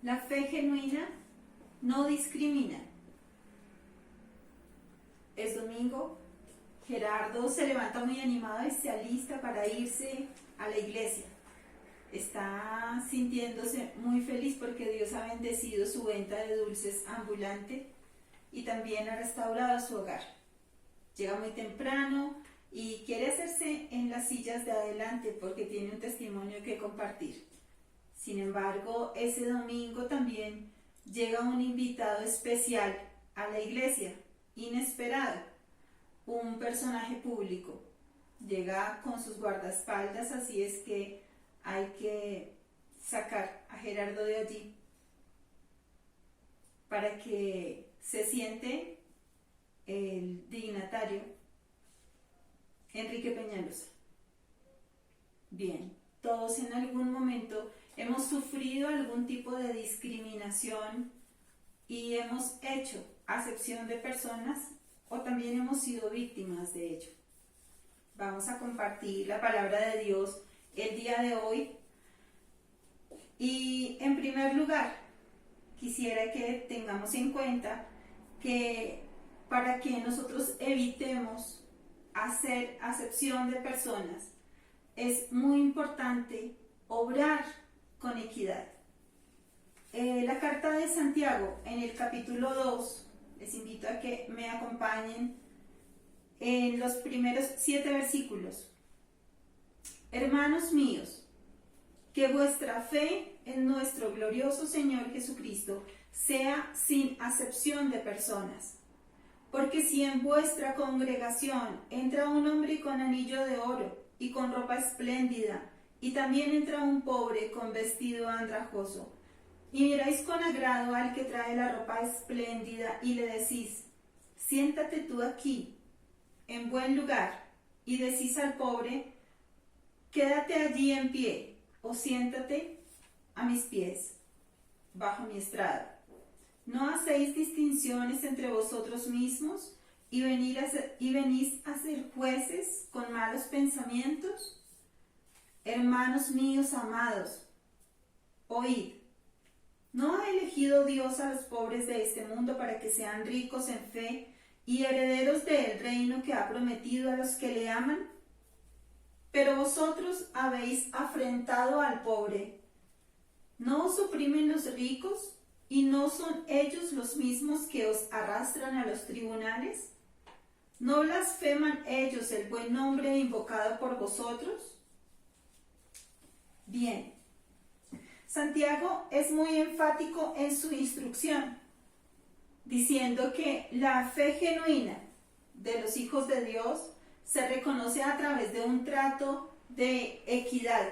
La fe genuina no discrimina. Es domingo. Gerardo se levanta muy animado y se alista para irse a la iglesia. Está sintiéndose muy feliz porque Dios ha bendecido su venta de dulces ambulante y también ha restaurado su hogar. Llega muy temprano y quiere hacerse en las sillas de adelante porque tiene un testimonio que compartir. Sin embargo, ese domingo también llega un invitado especial a la iglesia, inesperado, un personaje público. Llega con sus guardaespaldas, así es que hay que sacar a Gerardo de allí para que se siente el dignatario Enrique Peñalosa. Bien, todos en algún momento hemos sufrido algún tipo de discriminación y hemos hecho acepción de personas o también hemos sido víctimas de ello. Vamos a compartir la palabra de Dios el día de hoy y en primer lugar quisiera que tengamos en cuenta que para que nosotros evitemos hacer acepción de personas es muy importante obrar con equidad. La carta de Santiago en el capítulo 2, les invito a que me acompañen en los primeros 7 versículos. Hermanos míos, que vuestra fe en nuestro glorioso Señor Jesucristo sea sin acepción de personas. Porque si en vuestra congregación entra un hombre con anillo de oro y con ropa espléndida, y también entra un pobre con vestido andrajoso, y miráis con agrado al que trae la ropa espléndida y le decís, siéntate tú aquí, en buen lugar, y decís al pobre, quédate allí en pie, o siéntate a mis pies, bajo mi estrado. ¿No hacéis distinciones entre vosotros mismos y venís a ser jueces con malos pensamientos? Hermanos míos amados, oíd. ¿No ha elegido Dios a los pobres de este mundo para que sean ricos en fe y herederos del reino que ha prometido a los que le aman? Pero vosotros habéis afrentado al pobre. ¿No os oprimen los ricos? ¿Y no son ellos los mismos que os arrastran a los tribunales? ¿No blasfeman ellos el buen nombre invocado por vosotros? Bien, Santiago es muy enfático en su instrucción, diciendo que la fe genuina de los hijos de Dios se reconoce a través de un trato de equidad,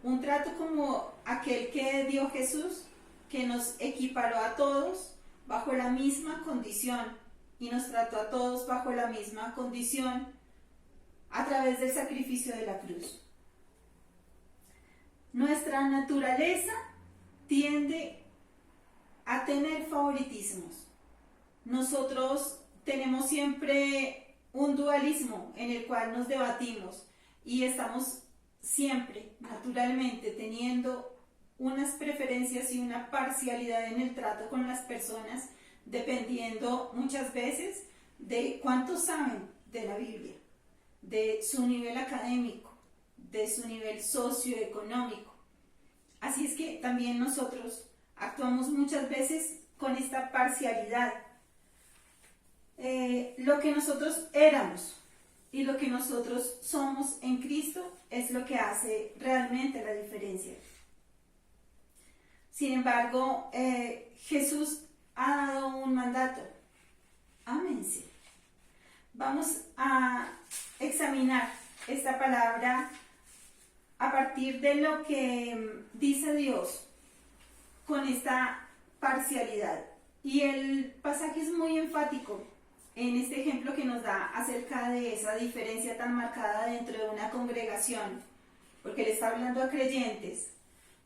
un trato como aquel que dio Jesús, que nos equiparó a todos bajo la misma condición y nos trató a todos bajo la misma condición a través del sacrificio de la cruz. Nuestra naturaleza tiende a tener favoritismos. Nosotros tenemos siempre un dualismo en el cual nos debatimos y estamos siempre, naturalmente, teniendo unas preferencias y una parcialidad en el trato con las personas, dependiendo muchas veces de cuánto saben de la Biblia, de su nivel académico, de su nivel socioeconómico. Así es que también nosotros actuamos muchas veces con esta parcialidad. Lo que nosotros éramos y lo que nosotros somos en Cristo es lo que hace realmente la diferencia. Sin embargo, Jesús ha dado un mandato. Ámense. Vamos a examinar esta palabra a partir de lo que dice Dios con esta parcialidad. Y el pasaje es muy enfático en este ejemplo que nos da acerca de esa diferencia tan marcada dentro de una congregación, porque le está hablando a creyentes.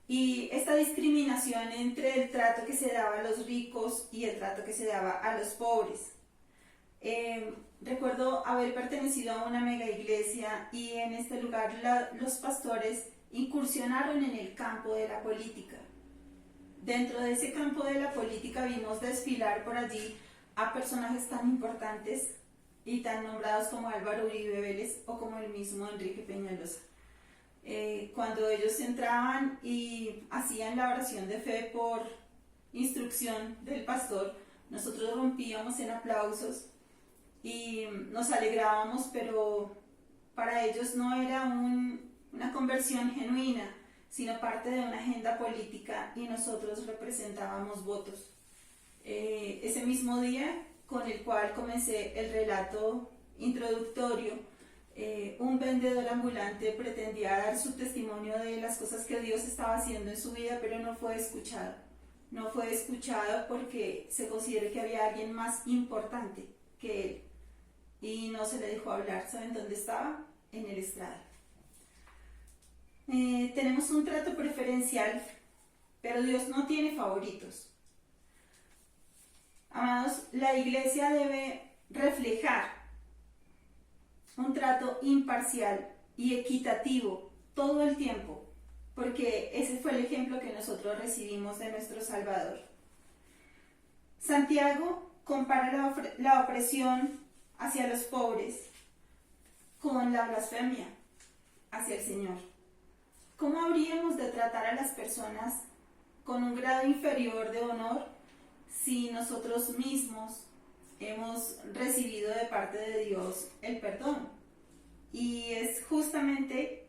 Y esta discriminación entre el trato que se daba a los ricos y el trato que se daba a los pobres. Recuerdo haber pertenecido a una mega iglesia y en este lugar los pastores incursionaron en el campo de la política. dentro de ese campo de la política vimos desfilar por allí a personajes tan importantes y tan nombrados como Álvaro Uribe Vélez o como el mismo Enrique Peñalosa. Cuando ellos entraban y hacían la oración de fe por instrucción del pastor, nosotros rompíamos en aplausos y nos alegrábamos, pero para ellos no era una conversión genuina, sino parte de una agenda política, y nosotros representábamos votos. Ese mismo día con el cual comencé el relato introductorio, un vendedor ambulante pretendía dar su testimonio de las cosas que Dios estaba haciendo en su vida, pero no fue escuchado. No fue escuchado porque se consideró que había alguien más importante que él, y no se le dejó hablar. ¿Saben dónde estaba? En el estrado. Tenemos un trato preferencial, pero Dios no tiene favoritos. Amados, la iglesia debe reflejar un trato imparcial y equitativo todo el tiempo, porque ese fue el ejemplo que nosotros recibimos de nuestro Salvador. Santiago compara la opresión hacia los pobres con la blasfemia hacia el Señor. ¿Cómo habríamos de tratar a las personas con un grado inferior de honor si nosotros mismos hemos recibido de parte de Dios el perdón? Y es justamente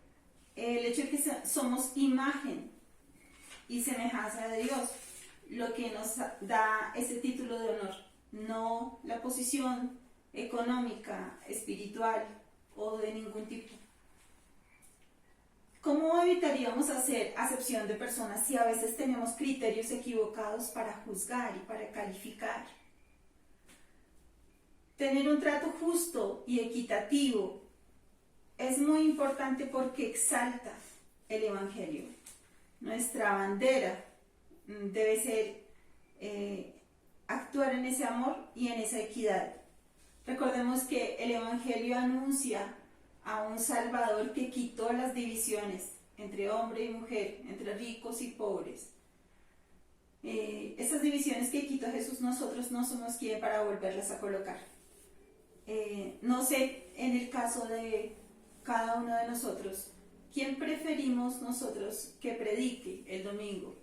el hecho de que somos imagen y semejanza de Dios lo que nos da ese título de honor, no la posición económica, espiritual o de ningún tipo. ¿Cómo evitaríamos hacer acepción de personas si a veces tenemos criterios equivocados para juzgar y para calificar? Tener un trato justo y equitativo es muy importante porque exalta el Evangelio. Nuestra bandera debe ser actuar en ese amor y en esa equidad. Recordemos que el Evangelio anuncia a un Salvador que quitó las divisiones entre hombre y mujer, entre ricos y pobres. Esas divisiones que quitó Jesús, nosotros no somos quien para volverlas a colocar. No sé, en el caso de cada uno de nosotros, ¿quién preferimos nosotros que predique el domingo?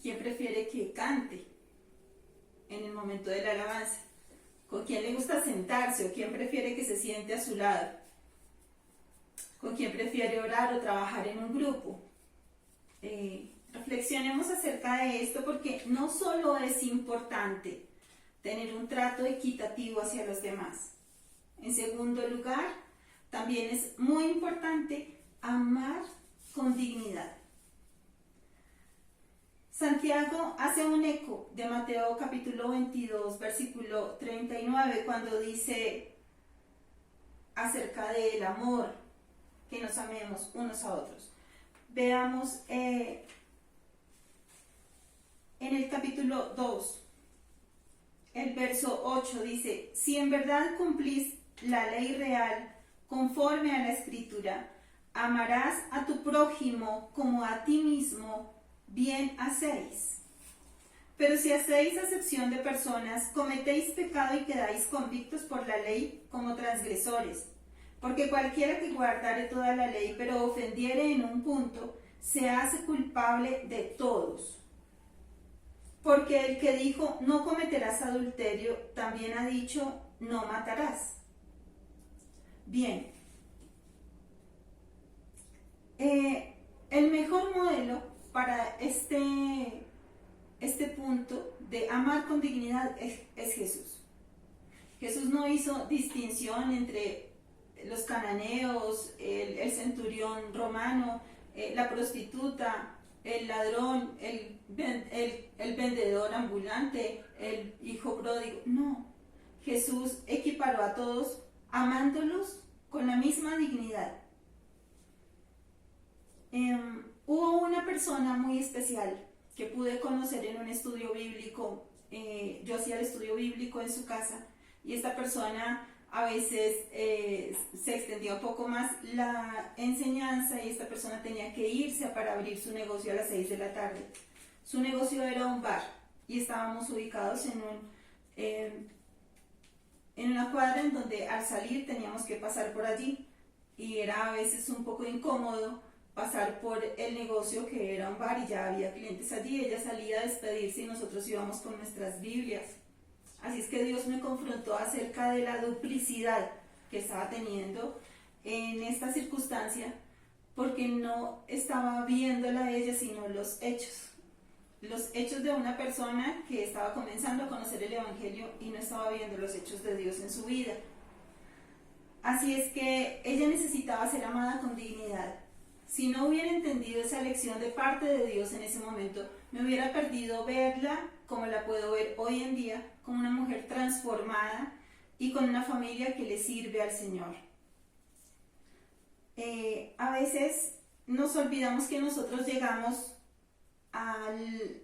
¿Quién prefiere que cante en el momento de la alabanza? ¿Con quién le gusta sentarse o quién prefiere que se siente a su lado? ¿Con quién prefiere orar o trabajar en un grupo? Reflexionemos acerca de esto, porque no solo es importante tener un trato equitativo hacia los demás. En segundo lugar, también es muy importante amar con dignidad. Santiago hace un eco de Mateo capítulo 22, versículo 39, cuando dice acerca del amor, que nos amemos unos a otros. Veamos en el capítulo 2, el verso 8 dice: si en verdad cumplís la ley real conforme a la Escritura, amarás a tu prójimo como a ti mismo, bien hacéis. Pero si hacéis acepción de personas, cometéis pecado y quedáis convictos por la ley como transgresores. Porque cualquiera que guardare toda la ley, pero ofendiere en un punto, se hace culpable de todos. Porque el que dijo, no cometerás adulterio, también ha dicho, no matarás. Bien. El mejor modelo para este punto de amar con dignidad es Jesús. Jesús no hizo distinción entre los cananeos, el centurión romano, la prostituta, el ladrón, el vendedor ambulante, el hijo pródigo. No, Jesús equiparó a todos amándolos con la misma dignidad. Hubo una persona muy especial que pude conocer en un estudio bíblico. Yo hacía el estudio bíblico en su casa, y esta persona a veces se extendía un poco más la enseñanza y esta persona tenía que irse para abrir su negocio a las 6 de la tarde. Su negocio era un bar y estábamos ubicados en una cuadra en donde al salir teníamos que pasar por allí y era a veces un poco incómodo pasar por el negocio que era un bar y ya había clientes allí. Ella salía a despedirse y nosotros íbamos con nuestras Biblias. Así es que Dios me confrontó acerca de la duplicidad que estaba teniendo en esta circunstancia, porque no estaba viéndola a ella, sino los hechos de una persona que estaba comenzando a conocer el Evangelio y no estaba viendo los hechos de Dios en su vida. Así es que ella necesitaba ser amada con dignidad. Si no hubiera entendido esa lección de parte de Dios en ese momento, me hubiera perdido verla como la puedo ver hoy en día, como una mujer transformada y con una familia que le sirve al Señor. A veces nos olvidamos que nosotros llegamos al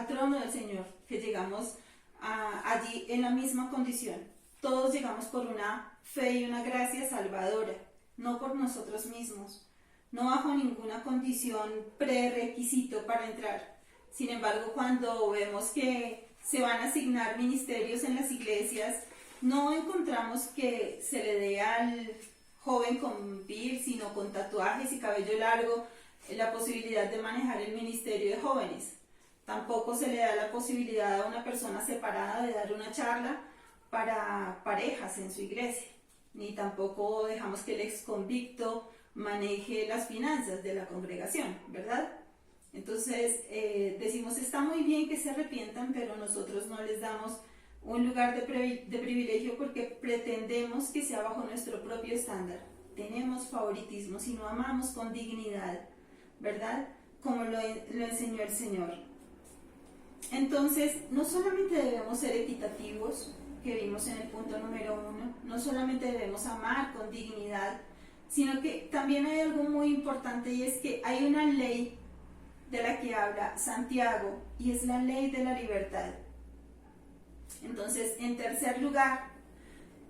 trono del Señor, que llegamos allí en la misma condición. Todos llegamos por una fe y una gracia salvadora, no por nosotros mismos, no bajo ninguna condición prerequisito para entrar. Sin embargo, cuando vemos que se van a asignar ministerios en las iglesias, no encontramos que se le dé al joven con piercing o con tatuajes y cabello largo la posibilidad de manejar el ministerio de jóvenes. Tampoco se le da la posibilidad a una persona separada de dar una charla para parejas en su iglesia, ni tampoco dejamos que el exconvicto maneje las finanzas de la congregación, ¿verdad? Entonces decimos, está muy bien que se arrepientan, pero nosotros no les damos un lugar de privilegio porque pretendemos que sea bajo nuestro propio estándar. Tenemos favoritismo si no amamos con dignidad, ¿verdad? Como lo enseñó el Señor. Entonces, no solamente debemos ser equitativos, que vimos en el punto número 1, no solamente debemos amar con dignidad, sino que también hay algo muy importante y es que hay una ley de la que habla Santiago y es la ley de la libertad. Entonces, en tercer lugar,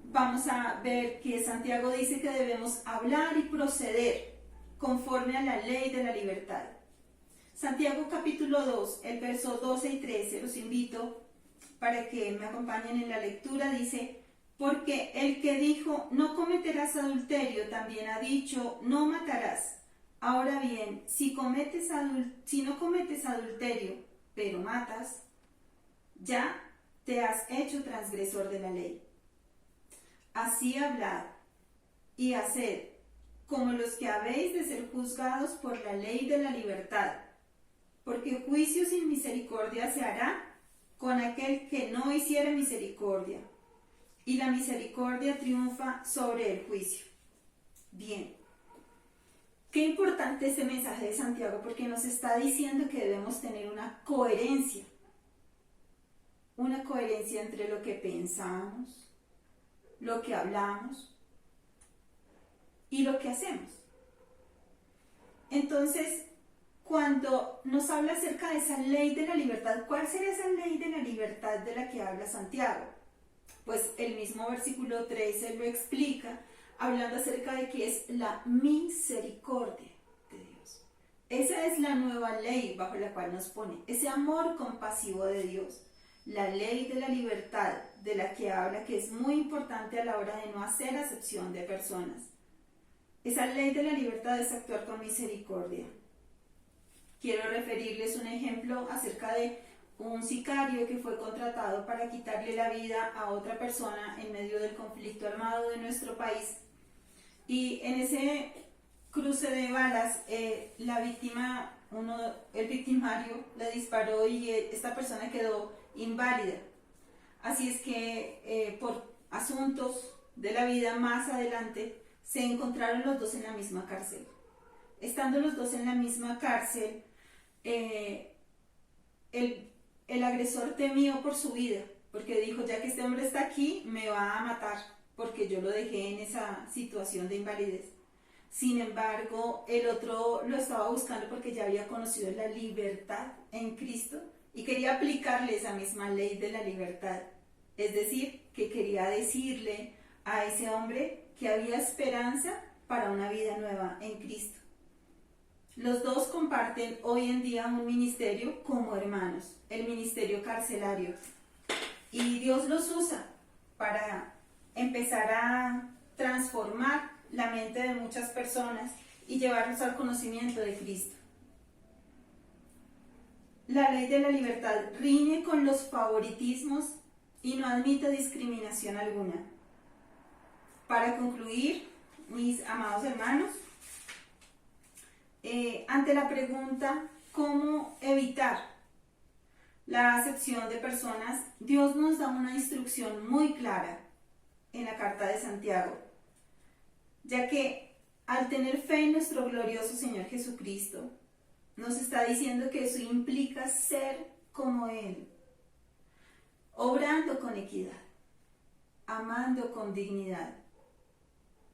vamos a ver que Santiago dice que debemos hablar y proceder conforme a la ley de la libertad. Santiago capítulo 2, el verso 12 y 13, los invito para que me acompañen en la lectura. Dice, porque el que dijo no cometerás adulterio también ha dicho no matarás. Ahora bien, si no cometes adulterio, pero matas, ya te has hecho transgresor de la ley. Así hablad y haced como los que habéis de ser juzgados por la ley de la libertad, porque juicio sin misericordia se hará con aquel que no hiciere misericordia, y la misericordia triunfa sobre el juicio. Bien, qué importante este mensaje de Santiago, porque nos está diciendo que debemos tener una coherencia entre lo que pensamos, lo que hablamos y lo que hacemos. Entonces, cuando nos habla acerca de esa ley de la libertad, ¿cuál será esa ley de la libertad de la que habla Santiago? Pues el mismo versículo 13 lo explica, hablando acerca de que es la misericordia de Dios. Esa es la nueva ley bajo la cual nos pone, ese amor compasivo de Dios. La ley de la libertad de la que habla, que es muy importante a la hora de no hacer acepción de personas. Esa ley de la libertad es actuar con misericordia. Quiero referirles un ejemplo acerca de un sicario que fue contratado para quitarle la vida a otra persona en medio del conflicto armado de nuestro país. Y en ese cruce de balas, el victimario le disparó y esta persona quedó inválida. Así es que por asuntos de la vida más adelante se encontraron los dos en la misma cárcel. Estando los dos en la misma cárcel, el agresor temió por su vida, porque dijo, ya que este hombre está aquí, me va a matar, porque yo lo dejé en esa situación de invalidez. Sin embargo, el otro lo estaba buscando porque ya había conocido la libertad en Cristo y quería aplicarle esa misma ley de la libertad. Es decir, que quería decirle a ese hombre que había esperanza para una vida nueva en Cristo. Los dos comparten hoy en día un ministerio como hermanos, el ministerio carcelario. Y Dios los usa para empezar a transformar la mente de muchas personas y llevarlos al conocimiento de Cristo. La ley de la libertad riñe con los favoritismos y no admite discriminación alguna. Para concluir, mis amados hermanos, ante la pregunta ¿cómo evitar la acepción de personas? Dios nos da una instrucción muy clara en la carta de Santiago, ya que al tener fe en nuestro glorioso Señor Jesucristo, nos está diciendo que eso implica ser como Él, obrando con equidad, amando con dignidad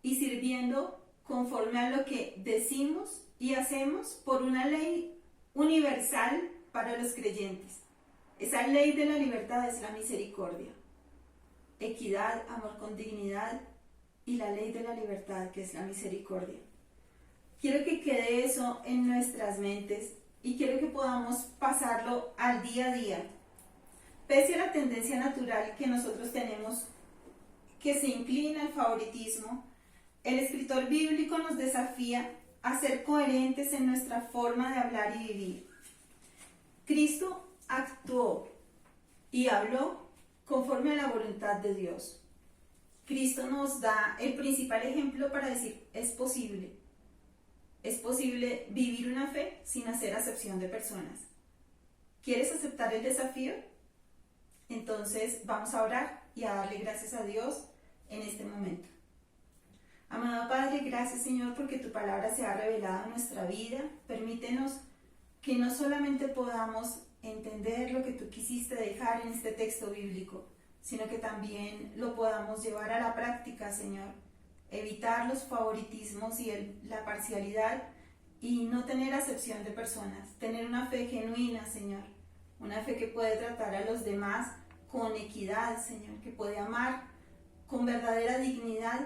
y sirviendo conforme a lo que decimos y hacemos por una ley universal para los creyentes. Esa ley de la libertad es la misericordia, equidad, amor con dignidad y la ley de la libertad que es la misericordia. Quiero que quede eso en nuestras mentes y quiero que podamos pasarlo al día a día. Pese a la tendencia natural que nosotros tenemos, que se inclina al favoritismo, el escritor bíblico nos desafía a ser coherentes en nuestra forma de hablar y vivir. Cristo actuó y habló conforme a la voluntad de Dios. Cristo nos da el principal ejemplo para decir, es posible vivir una fe sin hacer acepción de personas. ¿Quieres aceptar el desafío? Entonces vamos a orar y a darle gracias a Dios en este momento. Amado Padre, gracias Señor porque tu palabra se ha revelado en nuestra vida. Permítenos que no solamente podamos entender lo que tú quisiste dejar en este texto bíblico, sino que también lo podamos llevar a la práctica, Señor. Evitar los favoritismos y la parcialidad y no tener acepción de personas. Tener una fe genuina, Señor. Una fe que puede tratar a los demás con equidad, Señor. Que puede amar con verdadera dignidad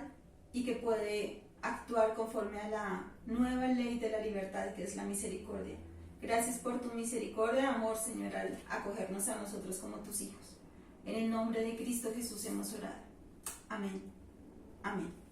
y que puede actuar conforme a la nueva ley de la libertad que es la misericordia. Gracias por tu misericordia, amor, Señor, al acogernos a nosotros como tus hijos. En el nombre de Cristo Jesús hemos orado. Amén. Amén.